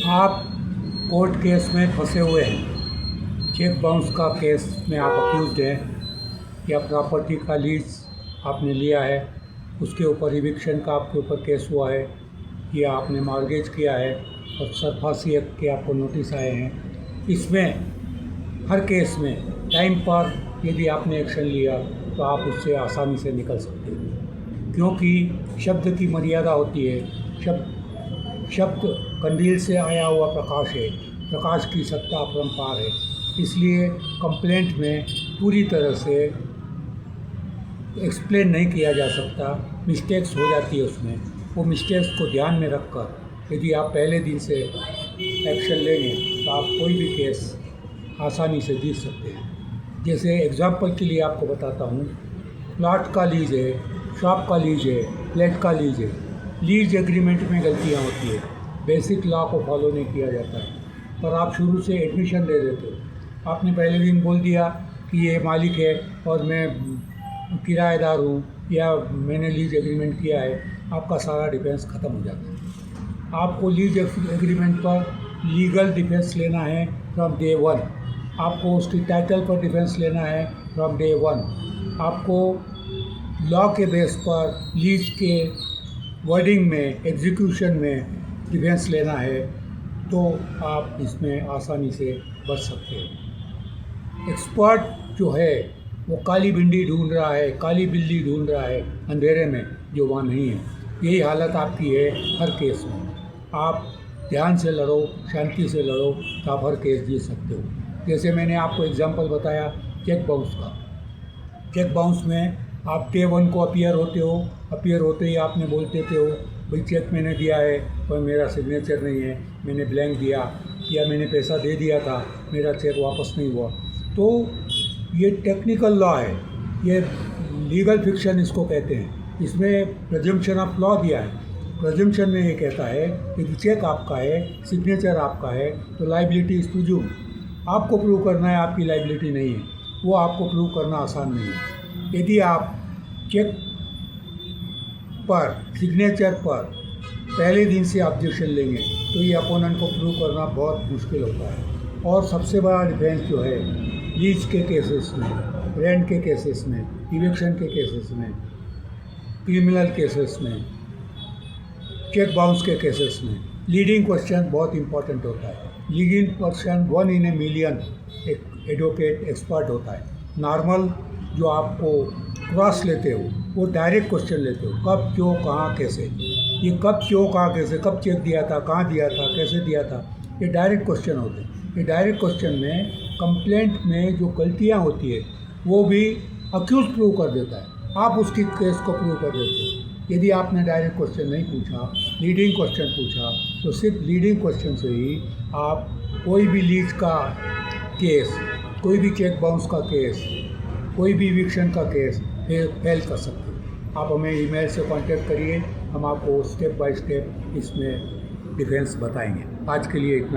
आप court case में फंसे हुए हैं। चेक बाउंस का केस में आप अक्यूज़्ड हैं या प्रॉपर्टी का लीज आपने लिया है, उसके ऊपर इविक्शन का आपके ऊपर केस हुआ है या आपने मॉर्गेज किया है और सरफासी एक्ट के आपको नोटिस आए हैं। इसमें हर केस में टाइम पर यदि आपने एक्शन लिया तो आप उससे आसानी से निकल सकते हैं, क्योंकि शब्द की मर्यादा होती है। शब्द कंडील से आया हुआ प्रकाश है, प्रकाश की सत्ता अपरंपार है। इसलिए कंप्लेंट में पूरी तरह से एक्सप्लेन नहीं किया जा सकता, मिस्टेक्स हो जाती है उसमें। वो मिस्टेक्स को ध्यान में रखकर यदि आप पहले दिन से एक्शन लेंगे तो आप कोई भी केस आसानी से जीत सकते हैं। जैसे एग्जांपल के लिए आपको बताता हूँ, प्लॉट का लीज है, शॉप का लीज है, फ्लैट का लीज है। लीज एग्रीमेंट में गलतियाँ होती है, बेसिक लॉ को फॉलो नहीं किया जाता है, पर आप शुरू से एडमिशन दे देते हो। आपने पहले दिन बोल दिया कि ये मालिक है और मैं किराएदार हूँ या मैंने लीज एग्रीमेंट किया है, आपका सारा डिफेंस ख़त्म हो जाता है। आपको लीज एग्रीमेंट पर लीगल डिफेंस लेना है फ्रॉम डे वन। आपको उसकी टाइटल पर डिफेंस लेना है फ्रॉम डे वन। आपको लॉ के बेस पर लीज के वर्डिंग में, एग्जीक्यूशन में डिफेंस लेना है, तो आप इसमें आसानी से बच सकते हैं। एक्सपर्ट जो है वो काली भिंडी ढूंढ रहा है, काली बिल्ली ढूंढ रहा है अंधेरे में, जो वहाँ नहीं है। यही हालत आपकी है हर केस में। आप ध्यान से लड़ो, शांति से लड़ो, तो आप हर केस जीत सकते हो। जैसे मैंने आपको एग्जांपल बताया चेक बाउंस का। चेक बाउंस में आप डे वन को अपीयर होते हो, अपीयर होते ही आपने बोल देते हो भाई चेक मैंने दिया है पर मेरा सिग्नेचर नहीं है, मैंने ब्लैंक दिया, या मैंने पैसा दे दिया था, मेरा चेक वापस नहीं हुआ। तो ये टेक्निकल लॉ है, ये लीगल फिक्शन इसको कहते हैं। इसमें प्रेजम्पशन ऑफ लॉ दिया है। प्रेजम्पशन में ये कहता है कि चेक आपका है, सिग्नेचर आपका है, तो लाइबिलिटी इज प्रिज्यूम्ड। आपको प्रूव करना है आपकी लाइबिलिटी नहीं है, वो आपको प्रूव करना आसान नहीं है। यदि आप चेक पर, सिग्नेचर पर पहले दिन से ऑब्जेक्शन लेंगे तो ये अपोनेंट को प्रूव करना बहुत मुश्किल होता है। और सबसे बड़ा डिफेंस जो है लीज के केसेस में, रेंट के केसेस में, इविक्शन के केसेस में, क्रिमिनल केसेस में, चेक बाउंस के केसेस में, लीडिंग क्वेश्चन बहुत इंपॉर्टेंट होता है। Leading question 1 in a million एक एडवोकेट एक्सपर्ट होता है। नॉर्मल जो आपको क्रॉस लेते हो वो डायरेक्ट क्वेश्चन लेते हो, कब, क्यों, कहाँ, कैसे। ये कब, क्यों, कहाँ, कैसे, कब चेक दिया था, कहाँ दिया था, कैसे दिया था, ये डायरेक्ट क्वेश्चन होते हैं। ये डायरेक्ट क्वेश्चन में कंप्लेंट में जो गलतियाँ होती है वो भी अक्यूज प्रूव कर देता है, आप उसकी केस को प्रूव कर देते हो। यदि आपने डायरेक्ट क्वेश्चन नहीं पूछा, लीडिंग क्वेश्चन पूछा, तो सिर्फ लीडिंग क्वेश्चन से ही आप कोई भी लीज का केस, कोई भी चेक बाउंस का केस, कोई भी इविक्शन का केस फेल कर सकते हो। आप हमें ईमेल से कांटेक्ट करिए, हम आपको स्टेप बाय स्टेप इसमें डिफेंस बताएंगे। आज के लिए इतना।